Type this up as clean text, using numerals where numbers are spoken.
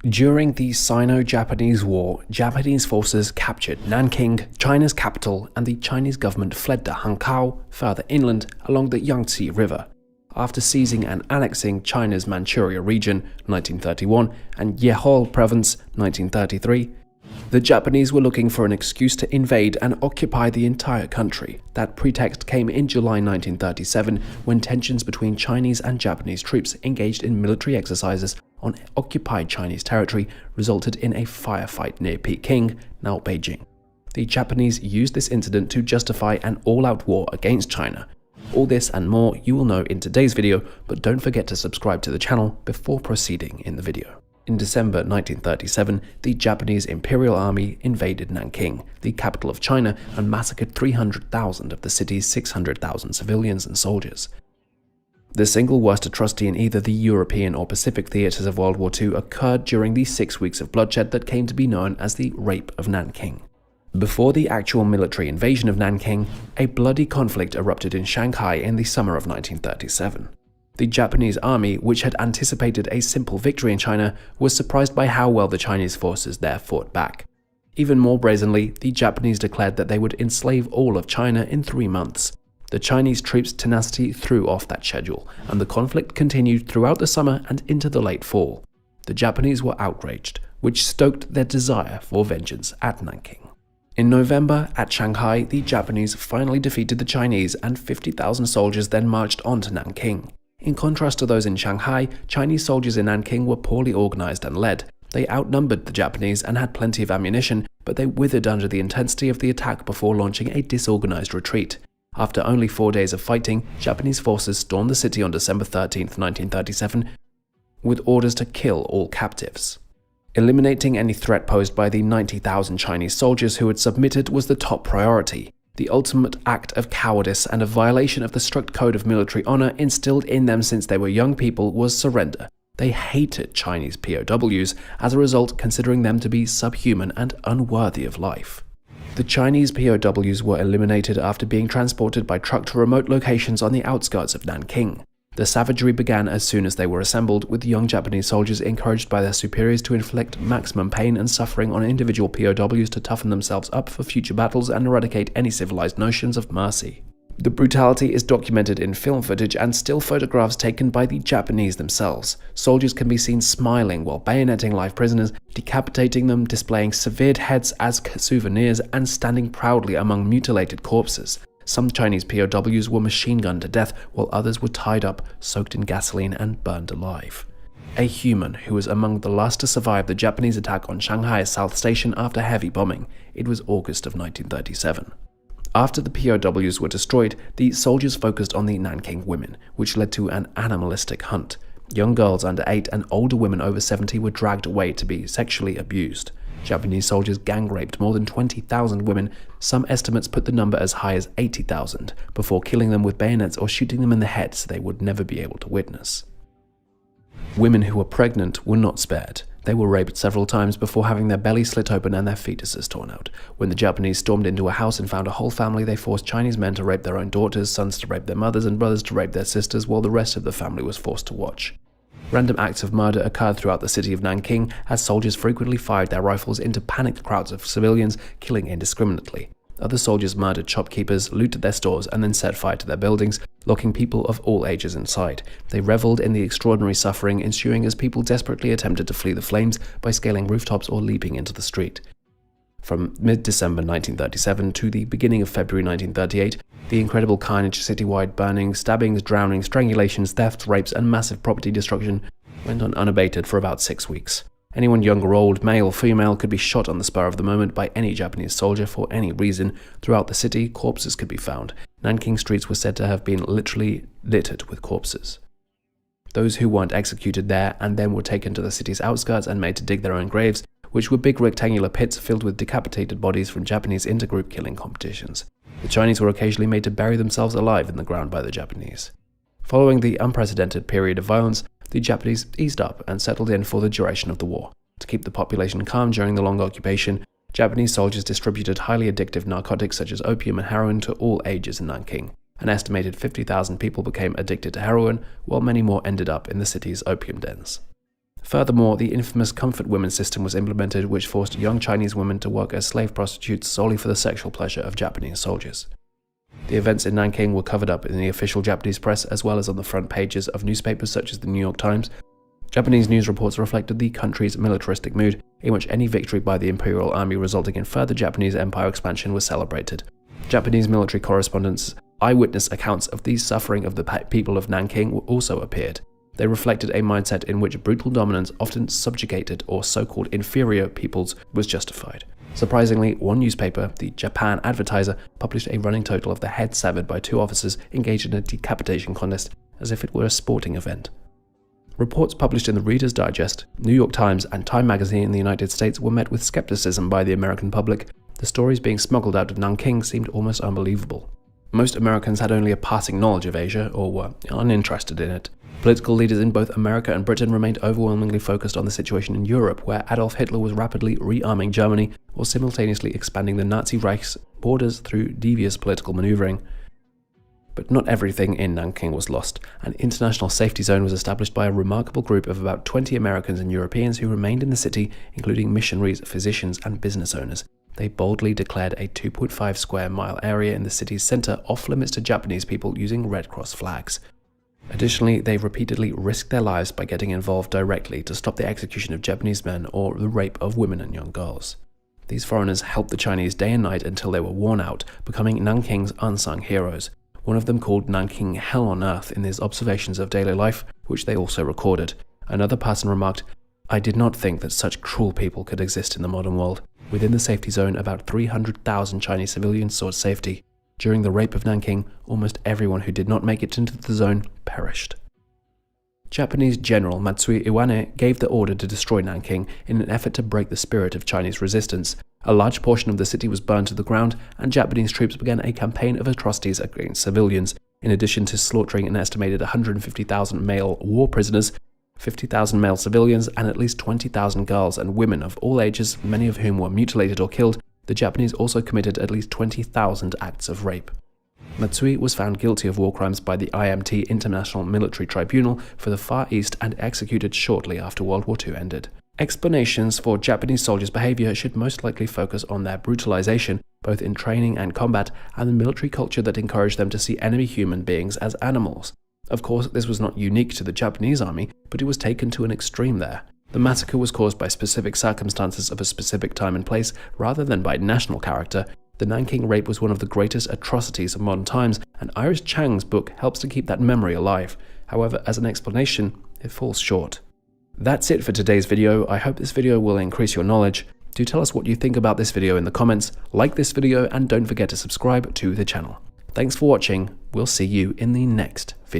During the Sino-Japanese War, Japanese forces captured Nanking, China's capital, and the Chinese government fled to Hankow, further inland along the Yangtze River. After seizing and annexing China's Manchuria region, 1931, and Yehol province, 1933, the Japanese were looking for an excuse to invade and occupy the entire country. That pretext came in July 1937 when tensions between Chinese and Japanese troops engaged in military exercises on occupied Chinese territory resulted in a firefight near Peking, now Beijing. The Japanese used this incident to justify an all-out war against China. All this and more you will know in today's video, but don't forget to subscribe to the channel before proceeding in the video. In December 1937, the Japanese Imperial Army invaded Nanking, the capital of China, and massacred 300,000 of the city's 600,000 civilians and soldiers. The single worst atrocity in either the European or Pacific theaters of World War II occurred during the 6 weeks of bloodshed that came to be known as the Rape of Nanking. Before the actual military invasion of Nanking, a bloody conflict erupted in Shanghai in the summer of 1937. The Japanese army, which had anticipated a simple victory in China, was surprised by how well the Chinese forces there fought back. Even more brazenly, the Japanese declared that they would enslave all of China in 3 months. The Chinese troops' tenacity threw off that schedule, and the conflict continued throughout the summer and into the late fall. The Japanese were outraged, which stoked their desire for vengeance at Nanking. In November, at Shanghai, the Japanese finally defeated the Chinese, and 50,000 soldiers then marched on to Nanking. In contrast to those in Shanghai, Chinese soldiers in Nanking were poorly organized and led. They outnumbered the Japanese and had plenty of ammunition, but they withered under the intensity of the attack before launching a disorganized retreat. After only 4 days of fighting, Japanese forces stormed the city on December 13, 1937, with orders to kill all captives. Eliminating any threat posed by the 90,000 Chinese soldiers who had submitted was the top priority. The ultimate act of cowardice and a violation of the strict code of military honor instilled in them since they were young people was surrender. They hated Chinese POWs, as a result considering them to be subhuman and unworthy of life. The Chinese POWs were eliminated after being transported by truck to remote locations on the outskirts of Nanking. The savagery began as soon as they were assembled, with young Japanese soldiers encouraged by their superiors to inflict maximum pain and suffering on individual POWs to toughen themselves up for future battles and eradicate any civilized notions of mercy. The brutality is documented in film footage and still photographs taken by the Japanese themselves. Soldiers can be seen smiling while bayoneting live prisoners, decapitating them, displaying severed heads as souvenirs, and standing proudly among mutilated corpses. Some Chinese POWs were machine gunned to death, while others were tied up, soaked in gasoline, and burned alive. A human who was among the last to survive the Japanese attack on Shanghai's South Station after heavy bombing. It was August of 1937. After the POWs were destroyed, the soldiers focused on the Nanking women, which led to an animalistic hunt. Young girls under 8 and older women over 70 were dragged away to be sexually abused. Japanese soldiers gang-raped more than 20,000 women. Some estimates put the number as high as 80,000, before killing them with bayonets or shooting them in the head so they would never be able to witness. Women who were pregnant were not spared. They were raped several times before having their bellies slit open and their fetuses torn out. When the Japanese stormed into a house and found a whole family, they forced Chinese men to rape their own daughters, sons to rape their mothers, and brothers to rape their sisters, while the rest of the family was forced to watch. Random acts of murder occurred throughout the city of Nanking, as soldiers frequently fired their rifles into panicked crowds of civilians, killing indiscriminately. Other soldiers murdered shopkeepers, looted their stores, and then set fire to their buildings, locking people of all ages inside. They reveled in the extraordinary suffering ensuing as people desperately attempted to flee the flames by scaling rooftops or leaping into the street. From mid-December 1937 to the beginning of February 1938, the incredible carnage, citywide burnings, stabbings, drownings, strangulations, thefts, rapes, and massive property destruction went on unabated for about 6 weeks. Anyone young or old, male or female, could be shot on the spur of the moment by any Japanese soldier for any reason. Throughout the city, corpses could be found. Nanking streets were said to have been literally littered with corpses. Those who weren't executed there and then were taken to the city's outskirts and made to dig their own graves, which were big rectangular pits filled with decapitated bodies from Japanese intergroup killing competitions. The Chinese were occasionally made to bury themselves alive in the ground by the Japanese. Following the unprecedented period of violence, the Japanese eased up and settled in for the duration of the war. To keep the population calm during the long occupation, Japanese soldiers distributed highly addictive narcotics such as opium and heroin to all ages in Nanking. An estimated 50,000 people became addicted to heroin, while many more ended up in the city's opium dens. Furthermore, the infamous comfort women system was implemented, which forced young Chinese women to work as slave prostitutes solely for the sexual pleasure of Japanese soldiers. The events in Nanking were covered up in the official Japanese press as well as on the front pages of newspapers such as the New York Times. Japanese news reports reflected the country's militaristic mood, in which any victory by the Imperial Army resulting in further Japanese empire expansion was celebrated. Japanese military correspondents' eyewitness accounts of the suffering of the people of Nanking also appeared. They reflected a mindset in which brutal dominance, often subjugated or so-called inferior peoples, was justified. Surprisingly, one newspaper, the Japan Advertiser, published a running total of the head severed by 2 officers engaged in a decapitation contest, as if it were a sporting event. Reports published in the Reader's Digest, New York Times, and Time magazine in the United States were met with skepticism by the American public. The stories being smuggled out of Nanking seemed almost unbelievable. Most Americans had only a passing knowledge of Asia, or were uninterested in it. Political leaders in both America and Britain remained overwhelmingly focused on the situation in Europe, where Adolf Hitler was rapidly rearming Germany while simultaneously expanding the Nazi Reich's borders through devious political maneuvering. But not everything in Nanking was lost. An international safety zone was established by a remarkable group of about 20 Americans and Europeans who remained in the city, including missionaries, physicians, and business owners. They boldly declared a 2.5 square mile area in the city's center off limits to Japanese people using Red Cross flags. Additionally, they repeatedly risked their lives by getting involved directly to stop the execution of Japanese men or the rape of women and young girls. These foreigners helped the Chinese day and night until they were worn out, becoming Nanking's unsung heroes. One of them called Nanking Hell on Earth in his observations of daily life, which they also recorded. Another person remarked, "I did not think that such cruel people could exist in the modern world." Within the safety zone, about 300,000 Chinese civilians sought safety. During the rape of Nanking, almost everyone who did not make it into the zone perished. Japanese General Matsui Iwane gave the order to destroy Nanking in an effort to break the spirit of Chinese resistance. A large portion of the city was burned to the ground, and Japanese troops began a campaign of atrocities against civilians. In addition to slaughtering an estimated 150,000 male war prisoners, 50,000 male civilians, and at least 20,000 girls and women of all ages, many of whom were mutilated or killed, the Japanese also committed at least 20,000 acts of rape. Matsui was found guilty of war crimes by the IMT International Military Tribunal for the Far East and executed shortly after World War II ended. Explanations for Japanese soldiers' behavior should most likely focus on their brutalization, both in training and combat, and the military culture that encouraged them to see enemy human beings as animals. Of course, this was not unique to the Japanese army, but it was taken to an extreme there. The massacre was caused by specific circumstances of a specific time and place, rather than by national character. The Nanking rape was one of the greatest atrocities of modern times, and Iris Chang's book helps to keep that memory alive. However, as an explanation, it falls short. That's it for today's video. I hope this video will increase your knowledge. Do tell us what you think about this video in the comments, like this video, and don't forget to subscribe to the channel. Thanks for watching. We'll see you in the next video.